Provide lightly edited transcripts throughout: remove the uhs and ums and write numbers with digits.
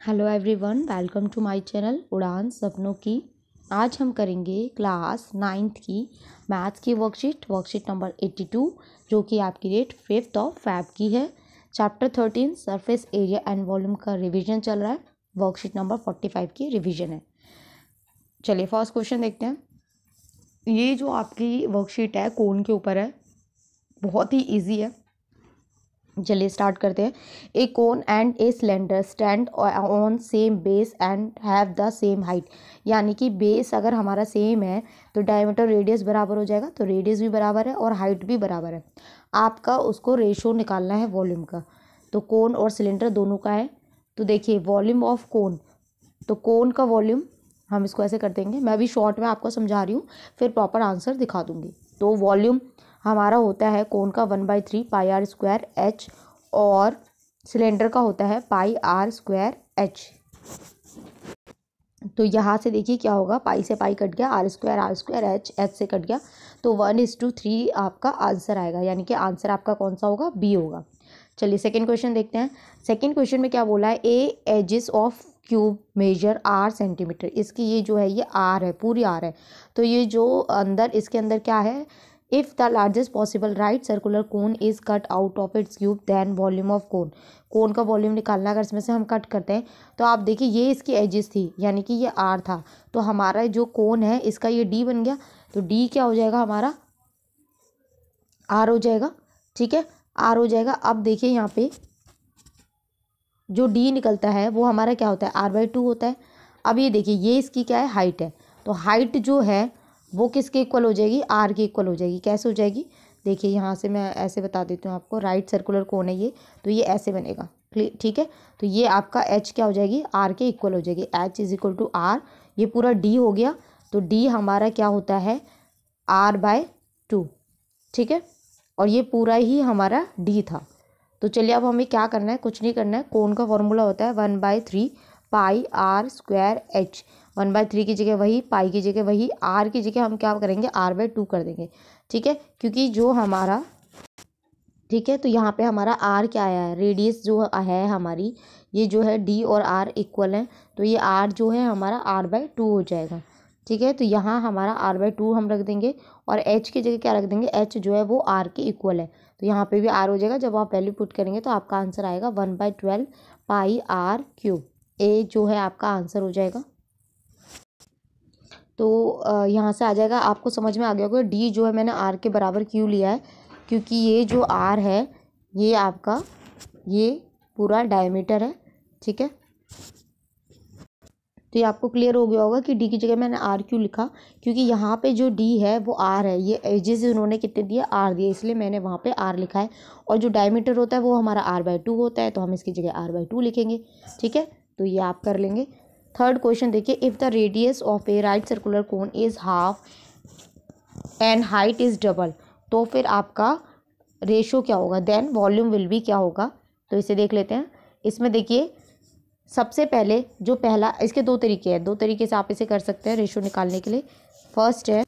Hello everyone, welcome to my channel उड़ान सपनों की। आज हम करेंगे क्लास 9th की मैथ्स की वर्कशीट नंबर 82, जो कि आपकी डेट 5 Feb की है। Chapter 13 surface area and volume का रिवीजन चल रहा है। वर्कशीट नंबर 45 की रिवीजन है। चलिए फर्स्ट क्वेश्चन देखते हैं। ये जो आपकी वर्कशीट है कोन के ऊपर है, बहुत ही ईजी है। चलिए स्टार्ट करते हैं। A cone and a cylinder stand on same base and have the same height. यानी कि बेस अगर हमारा सेम है तो डायमीटर रेडियस बराबर हो जाएगा, तो रेडियस भी बराबर है और हाइट भी बराबर है। आपका उसको रेशो निकालना है वॉल्यूम का। तो कोन और सिलेंडर दोनों का है। तो देखिए वॉल्यूम ऑफ कोन, तो कोन का वॉल्यूम हम इसको ऐसे कर देंगे। मैं भी शॉर्ट में आपको समझा रही हूँ, फिर प्रॉपर आंसर दिखा दूंगी। तो वॉल्यूम हमारा होता है कोन का 1/3 πr² h और सिलेंडर का होता है πr² h। तो यहाँ से देखिए क्या होगा, पाई से पाई कट गया, r² h से कट गया, तो 1:3 आपका आंसर आएगा। यानी कि आंसर आपका कौन सा होगा, बी होगा। चलिए सेकंड क्वेश्चन देखते हैं। सेकंड क्वेश्चन में क्या बोला है, a edges of cube measure r centimetre. इसकी ये जो है ये r है, पूरी r है। तो ये जो अंदर इसके अंदर क्या है, if the largest possible right circular cone is cut out of its cube then volume of cone. Cone का वॉल्यूम निकालना, अगर इसमें से हम कट करते हैं तो आप देखिए ये इसकी एजिस थी, यानी कि ये r था। तो हमारा जो कोन है इसका ये d बन गया। तो d क्या हो जाएगा, हमारा r हो जाएगा। ठीक है, r हो जाएगा। अब देखिए यहाँ पे जो d निकलता है वो हमारा क्या होता है, r/2 होता है। अब ये देखिए ये इसकी क्या है, हाइट है। तो हाइट जो है वो किसके इक्वल हो जाएगी, r के इक्वल हो जाएगी। कैसे हो जाएगी, देखिए यहाँ से मैं ऐसे बता देती हूँ आपको। राइट सर्कुलर कोन है ये, तो ये ऐसे बनेगा। ठीक है, तो ये आपका h क्या हो जाएगी, r के इक्वल हो जाएगी। h = r, ये पूरा d हो गया। तो d हमारा क्या होता है, r/2। ठीक है, और ये पूरा ही हमारा d था। तो चलिए अब हमें क्या करना है, कुछ नहीं करना है। कोन का फॉर्मूला होता है 1/3 πr² h। 1/3 की जगह वही, पाई की जगह वही, r की जगह हम क्या करेंगे, r/2 कर देंगे। ठीक है, क्योंकि जो हमारा, ठीक है, तो यहाँ पे हमारा r क्या आया है, रेडियस जो है हमारी, ये जो है d और r इक्वल है। तो ये r जो है हमारा r/2 हो जाएगा। ठीक है, तो यहाँ हमारा r/2 हम रख देंगे और h की जगह क्या रख देंगे, h जो है वो r के इक्वल है। तो यहाँ पे भी r हो जाएगा। जब आप वैल्यू पुट करेंगे तो आपका आंसर आएगा 1/12 πr³। ए जो है आपका आंसर हो जाएगा। तो यहाँ से आ जाएगा, आपको समझ में आ गया होगा डी जो है मैंने आर के बराबर क्यों लिया है, क्योंकि ये जो आर है ये आपका ये पूरा डायमीटर है। ठीक है, तो ये आपको क्लियर हो गया होगा कि डी की जगह मैंने आर क्यों लिखा, क्योंकि यहाँ पे जो डी है वो आर है। ये एजेस उन्होंने कितने दिए, आर दिए, इसलिए मैंने वहाँ पे आर लिखा है। और जो डायमीटर होता है वो हमारा r/2 होता है, तो हम इसकी जगह r/2 लिखेंगे। ठीक है, तो ये आप कर लेंगे। थर्ड क्वेश्चन देखिए, if the radius of a right circular cone is half and height is double, तो फिर आपका रेशो क्या होगा, देन वॉल्यूम विल बी क्या होगा। तो इसे देख लेते हैं। इसमें देखिए सबसे पहले जो पहला, इसके दो तरीके हैं, दो तरीके से आप इसे कर सकते हैं रेशो निकालने के लिए। फर्स्ट है,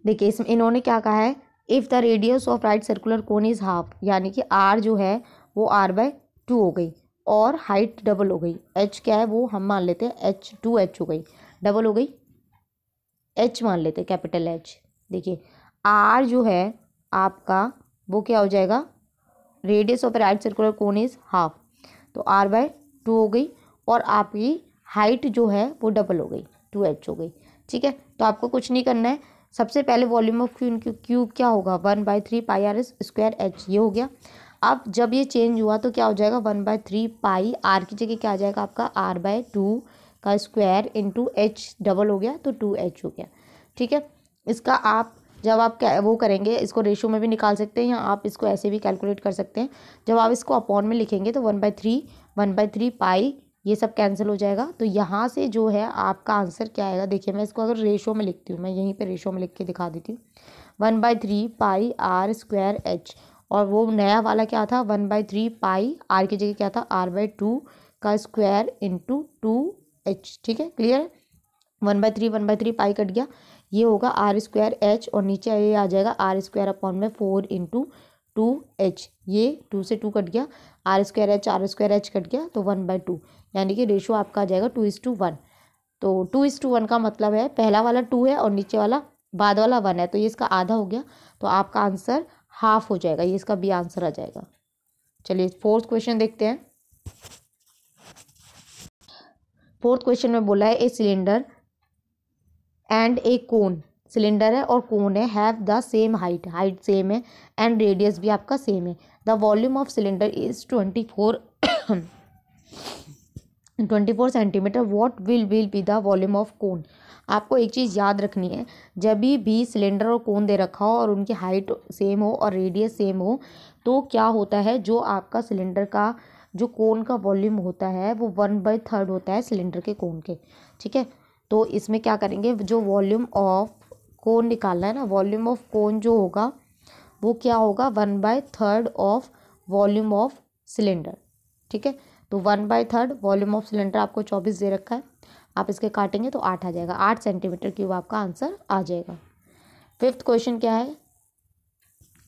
देखिए इसमें इन्होंने क्या कहा है, if the radius of right circular cone is half, यानी कि r जो है वो r/2 हो गई और हाइट डबल हो गई। h क्या है वो हम मान लेते हैं h हो गई, डबल हो गई, h मान लेते हैं, कैपिटल H। देखिए r जो है आपका वो क्या हो जाएगा, radius of right circular cone is half, तो r/2 हो गई। और आपकी हाइट जो है वो डबल हो गई, 2h हो गई। ठीक है, तो आपको कुछ नहीं करना है। सबसे पहले वॉल्यूम ऑफ क्यूब क्या होगा, 1/3 πr² h, ये हो गया। अब जब ये चेंज हुआ तो क्या हो जाएगा, 1/3 पाई, r की जगह क्या आ जाएगा आपका r/2 का स्क्वायर इंटू h, डबल हो गया तो 2h हो गया। ठीक है, इसका आप जब आप क्या वो करेंगे, इसको रेशो में भी निकाल सकते हैं या आप इसको ऐसे भी कैलकुलेट कर सकते हैं। जब आप इसको अपॉन में लिखेंगे तो 1/3 पाई ये सब कैंसिल हो जाएगा। तो यहाँ से जो है आपका आंसर क्या आएगा, देखिए मैं इसको अगर रेशो में लिखती हूँ, मैं यहीं पे रेशो में लिख के दिखा देती हूँ। 1/3 πr² h, और वो नया वाला क्या था, 1/3 पाई, r की जगह क्या था, r/2 का स्क्वायर इंटू 2h। ठीक है, क्लियर है। 1/3 पाई कट गया, ये होगा r² h, और नीचे ये आ जाएगा r² अपॉन में 4 × 2h, ये 2 से 2 कट गया, r² कट गया तो 1/2, यानी कि रेशो आपका आ जाएगा 2:1। तो 2:1 का मतलब है पहला वाला 2 है और नीचे वाला बाद वाला 1 है, तो ये इसका आधा हो गया, तो आपका आंसर हाफ हो जाएगा, ये इसका बी आंसर आ जाएगा। चलिए फोर्थ क्वेश्चन देखते हैं। फोर्थ क्वेश्चन में बोला है a cylinder and A cone, cylinder है और कोन है, have the same height, height same है, एंड रेडियस भी आपका सेम है। The volume of cylinder is 24 centimetre, what will be the volume of कोन। आपको एक चीज़ याद रखनी है, जब भी सिलेंडर और कोन दे रखा हो और उनकी हाइट सेम हो और रेडियस सेम हो, तो क्या होता है, जो आपका सिलेंडर का जो कोन का वॉल्यूम होता है वो 1/3 होता है सिलेंडर के कोन के, ठीक है। तो इसमें क्या करेंगे, जो वॉल्यूम ऑफ कोन निकालना है ना, वॉल्यूम ऑफ कोन जो होगा वो क्या होगा, 1/3 ऑफ वॉल्यूम ऑफ सिलेंडर, ठीक है। तो 1/3 वॉल्यूम ऑफ सिलेंडर आपको 24 दे रखा है, आप इसके काटेंगे तो 8 आ जाएगा, 8 सेंटीमीटर क्यूब आपका आंसर आ जाएगा। फिफ्थ क्वेश्चन क्या है,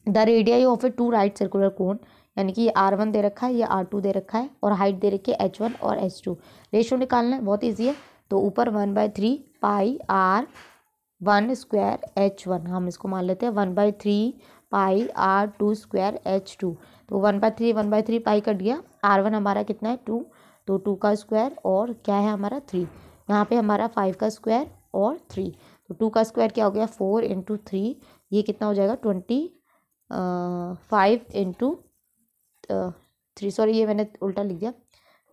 the radii of A 2 right circular कोन, यानी कि ये R1 दे रखा है, ये R2 दे रखा है और हाइट दे रखी है H1 और H2। रेशो निकालना है, बहुत ईजी है, तो ऊपर 1/3 पाई R1² H1, हम इसको मान लेते हैं 1/3 पाई R2² H2। तो 1/3 पाई कट गया, R1 हमारा कितना है 2, तो 2 का स्क्वायर और क्या है हमारा 3, यहाँ पे हमारा 5 का स्क्वायर और 3, तो 2 का स्क्वायर क्या हो गया 4 × 3, ये कितना हो जाएगा 5 × 3, सॉरी ये मैंने उल्टा लिख दिया,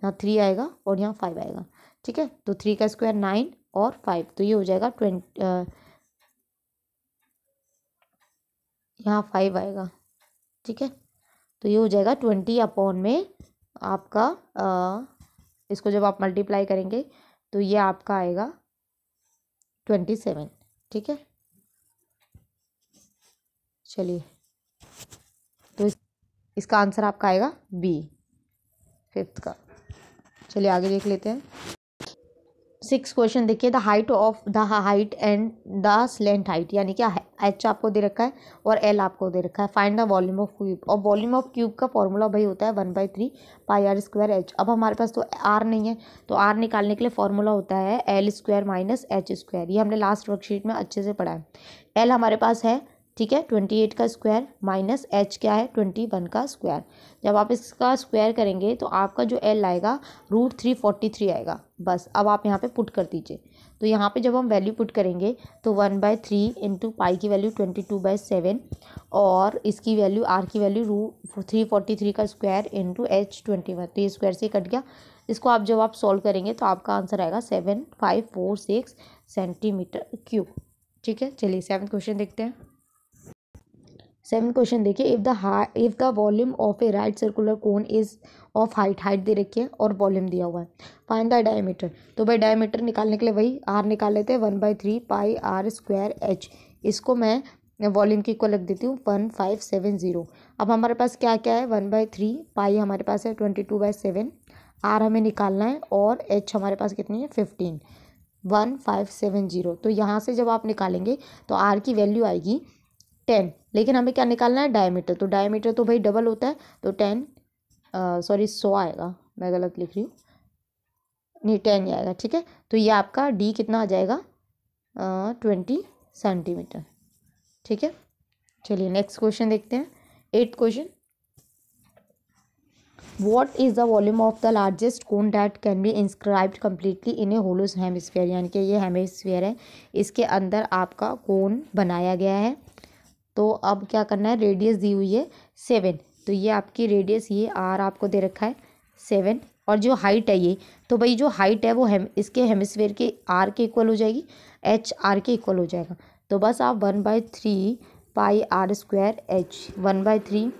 यहाँ 3 आएगा और यहाँ 5 आएगा, ठीक है। तो 3 का स्क्वायर 9 और 5, तो ये हो जाएगा 20, यहाँ 5 आएगा, ठीक है। तो ये हो जाएगा 20 में आपका इसको जब आप मल्टीप्लाई करेंगे तो ये आपका आएगा 27, ठीक है। चलिए तो इसका आंसर आपका आएगा बी, फिफ्थ का। चलिए आगे देख लेते हैं। 6 क्वेश्चन देखिए, the height and the slant height, यानी कि H आपको दे रखा है और L आपको दे रखा है, find the volume of cube, और वॉल्यूम ऑफ क्यूब का फॉर्मूला भाई होता है 1/3 पाई R² H। अब हमारे पास तो R नहीं है, तो R निकालने के लिए फॉर्मूला होता है L² - H², ये हमने लास्ट वर्कशीट में अच्छे से पढ़ा है। L हमारे पास है, ठीक है, 28 का स्क्वायर माइनस H क्या है 21 का स्क्वायर। जब आप इसका स्क्वायर करेंगे तो आपका जो L आएगा √343 आएगा, बस। अब आप यहाँ पे पुट कर दीजिए, तो यहाँ पे जब हम वैल्यू पुट करेंगे तो 1/3 इंटू पाई की वैल्यू 22/7 और इसकी वैल्यू R की वैल्यू √343 का स्क्वायर इंटू H21, तो ये स्क्वायर से कट गया। इसको आप जब आप सॉल्व करेंगे तो आपका आंसर आएगा 7546 सेंटीमीटर क्यूब, ठीक है। चलिए 7th क्वेश्चन देखते हैं। 7th क्वेश्चन देखिए, if the volume of a right circular cone is of height दे रखी है और वॉल्यूम दिया हुआ है, फाइंड द डायमीटर। तो भाई डायमीटर निकालने के लिए वही R निकाल लेते हैं 1/3 पाई R² H, इसको मैं वॉल्यूम की इक्वल रख देती हूँ 1570। अब हमारे पास क्या क्या है, 1/3 पाई हमारे पास है 22/7, R हमें निकालना है और H हमारे पास कितनी है 15, 1570। तो यहाँ से जब आप निकालेंगे तो R की वैल्यू आएगी 10, लेकिन हमें क्या निकालना है डायमीटर, तो डायमीटर तो भाई डबल होता है, तो 100 आएगा, मैं गलत लिख रही हूँ, नहीं 10 ही आएगा, ठीक है। तो ये आपका D कितना आ जाएगा 20 सेंटीमीटर, ठीक है। चलिए नेक्स्ट क्वेश्चन देखते हैं। 8th question, What is the volume of the largest cone that can be inscribed completely in a hollow hemisphere, यानी कि ये हेमिस्फीयर है, इसके अंदर आपका कोन बनाया गया है। तो अब क्या करना है, रेडियस दी हुई है 7, तो ये आपकी रेडियस, ये R आपको दे रखा है 7, और जो हाइट है ये, तो भाई जो हाइट है वो इसके हेमिस्फीयर के R के इक्वल हो जाएगी, H R के इक्वल हो जाएगा। तो बस आप 1/3 पाई R² H, 1/3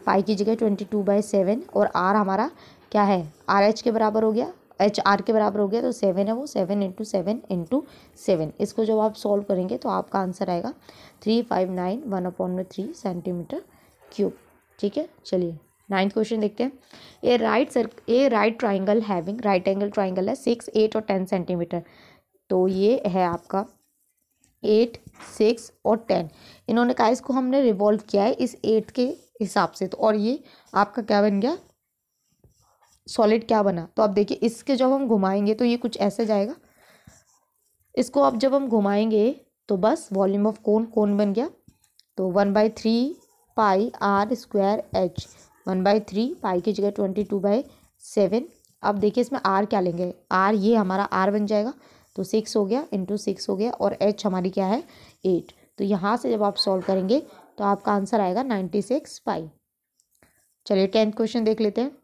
पाई की जगह 22/7 और R हमारा क्या है RH के बराबर हो गया, H R के बराबर हो गया, तो 7 है वो 7 × 7 × 7। इसको जब आप सॉल्व करेंगे तो आपका आंसर आएगा 359 1/3 सेंटीमीटर क्यूब, ठीक है। चलिए 9th क्वेश्चन देखते हैं। A right triangle having, right angle triangle है 6, 8 और 10 सेंटीमीटर, तो ये है आपका 8, 6 और 10। इन्होंने कहा इसको हमने रिवॉल्व किया है, इस 8 के हिसाब से। तो और ये आपका क्या बन गया, सॉलिड क्या बना। तो अब देखिए इसके जब हम घुमाएंगे तो ये कुछ ऐसे जाएगा, इसको अब जब हम घुमाएंगे तो बस वॉल्यूम ऑफ कोन, कोन बन गया। तो 1/3 पाई आर स्क्वायर एच, 1/3 पाई की जगह 22/7। अब देखिए इसमें आर क्या लेंगे, आर ये हमारा आर बन जाएगा, तो 6 हो गया इंटू 6 हो गया, और एच हमारी क्या है 8। तो यहाँ से जब आप सॉल्व करेंगे तो आपका आंसर आएगा 96 पाई। चलिए 10th क्वेश्चन देख लेते हैं।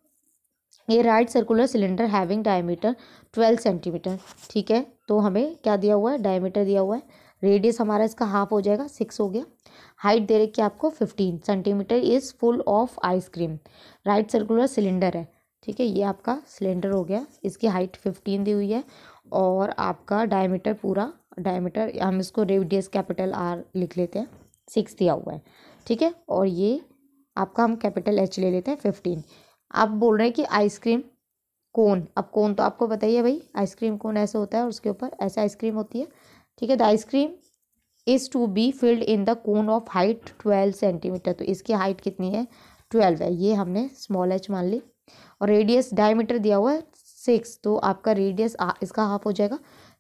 ये right circular cylinder having diameter 12 centimetre. ठीक है, तो हमें क्या दिया हुआ है, डायमीटर दिया हुआ है, रेडियस हमारा इसका हाफ हो जाएगा 6 हो गया, हाइट दे रखी है आपको 15 centimetre, is full of ice cream. Right circular cylinder है, ठीक है, ये आपका सिलेंडर हो गया, इसकी हाइट 15 दी हुई है, और आपका डायमीटर, पूरा डायमीटर हम इसको रेडियस कैपिटल आर लिख लेते हैं, 6 दिया हुआ है। ठीक है, और ये आपका हम कैपिटल एच ले लेते हैं 15। आप बोल रहे हैं कि आइसक्रीम कोन, अब कोन तो आपको बताइए भाई, आइसक्रीम कोन ऐसे होता है और उसके ऊपर ऐसे आइसक्रीम होती है। ठीक है, the ice cream is to be filled in the cone of height 12 centimetre. तो इसकी हाइट कितनी है, 12 है, ये हमने स्मॉल एच मान ली, और रेडियस डायमीटर दिया हुआ है 6, तो आपका रेडियस इसका हाफ हो जाएगा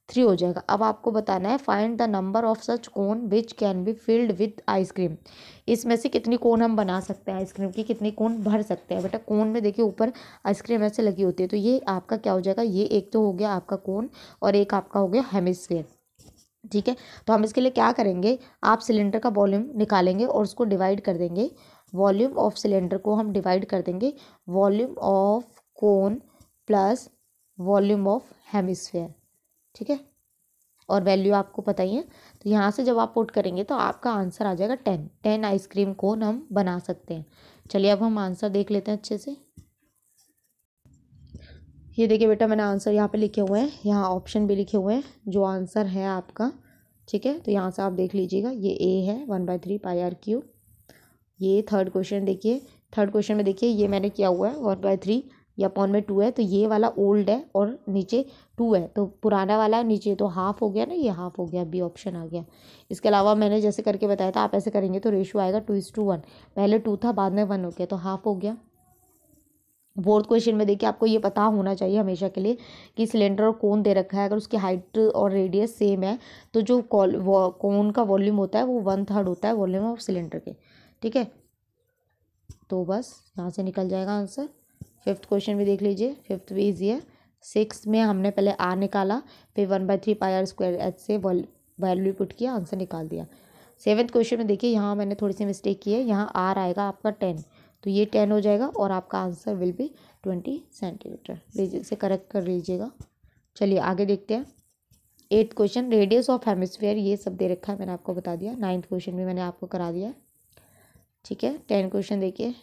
3 हो जाएगा। अब आपको बताना है find the number of such cone which can be filled with ice cream. इसमें से कितनी कोन हम बना सकते हैं, आइसक्रीम की कितनी कोन भर सकते हैं। बेटा कोन में देखिए ऊपर आइसक्रीम ऐसे लगी होती है, तो ये आपका क्या हो जाएगा, ये एक तो हो गया आपका कोन, और एक आपका हो गया हेमिस्फीयर। ठीक है, तो हम इसके लिए क्या करेंगे, आप सिलेंडर का वॉल्यूम निकालेंगे और उसको डिवाइड कर देंगे, वॉल्यूम ऑफ सिलेंडर को हम डिवाइड कर देंगे volume of cone plus volume of hemisphere. ठीक है, और वैल्यू आपको पता ही है, तो यहाँ से जब आप पुट करेंगे तो आपका आंसर आ जाएगा 10 आइसक्रीम कोन हम बना सकते हैं। चलिए अब हम आंसर देख लेते हैं अच्छे से। ये देखिए बेटा मैंने आंसर यहाँ पे लिखे हुए हैं, यहाँ ऑप्शन भी लिखे हुए हैं जो आंसर है आपका। ठीक है, तो यहाँ से आप देख लीजिएगा, ये ए है 1/3 पाई आर क्यूब। ये थर्ड क्वेश्चन देखिए, थर्ड क्वेश्चन में देखिए ये मैंने किया हुआ है 1/3 या अपॉन में 2 है, तो ये वाला ओल्ड है और नीचे 2 है, तो पुराना वाला नीचे तो हाफ हो गया ना, ये हाफ हो गया, बी ऑप्शन आ गया। इसके अलावा मैंने जैसे करके बताया था, आप ऐसे करेंगे तो रेशियो आएगा 2:1, पहले 2 था बाद में 1 हो गया, तो हाफ हो गया। फोर्थ क्वेश्चन में देखिए आपको ये पता होना चाहिए हमेशा के लिए कि सिलेंडर और कोन दे रखा है, अगर उसकी हाइट और रेडियस सेम है तो जो कोन का वॉल्यूम होता है वो 1/3 होता है वॉल्यूम ऑफ सिलेंडर के। ठीक है, तो बस यहाँ से निकल जाएगा आंसर। फिफ्थ क्वेश्चन भी देख लीजिए, फिफ्थ भी ईजी है। 6 में हमने पहले आर निकाला, फिर 1/3 पाई आर स्क्वायर एच से वैल्यू पुट किया, आंसर निकाल दिया। 7th क्वेश्चन में देखिए यहाँ मैंने थोड़ी सी मिस्टेक की है, यहाँ आर आएगा आपका 10, तो ये 10 हो जाएगा और आपका answer will be 20 centimetre. Please इसे करेक्ट कर लीजिएगा। चलिए आगे देखते हैं। 8th question, radius of hemisphere, ये सब दे रखा है, मैंने आपको बता दिया। 9th क्वेश्चन भी मैंने आपको करा दिया। ठीक है, 10 क्वेश्चन देखिए,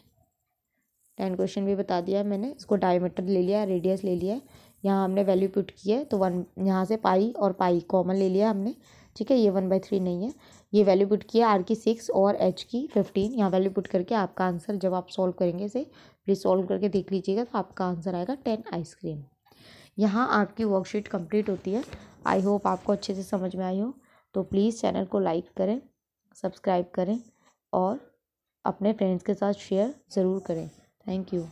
10 क्वेश्चन भी बता दिया है मैंने, इसको डायमीटर ले लिया, रेडियस ले लिया है, यहाँ हमने वैल्यू पुट की है, तो 1 यहाँ से पाई और पाई कॉमन ले लिया हमने। ठीक है, ये 1/3 नहीं है, ये वैल्यू पुट किया, आर की 6 और एच की 15, यहाँ वैल्यू पुट करके आपका आंसर जब आप सॉल्व करेंगे इसे, प्लीज़ सॉल्व करके देख लीजिएगा, तो आपका आंसर आएगा 10 आइसक्रीम। यहाँ आपकी वर्कशीट कंप्लीट होती है। आई होप आपको अच्छे से समझ में आई हो, तो प्लीज़ चैनल को लाइक करें, सब्सक्राइब करें और अपने फ्रेंड्स के साथ शेयर ज़रूर करें। Thank you.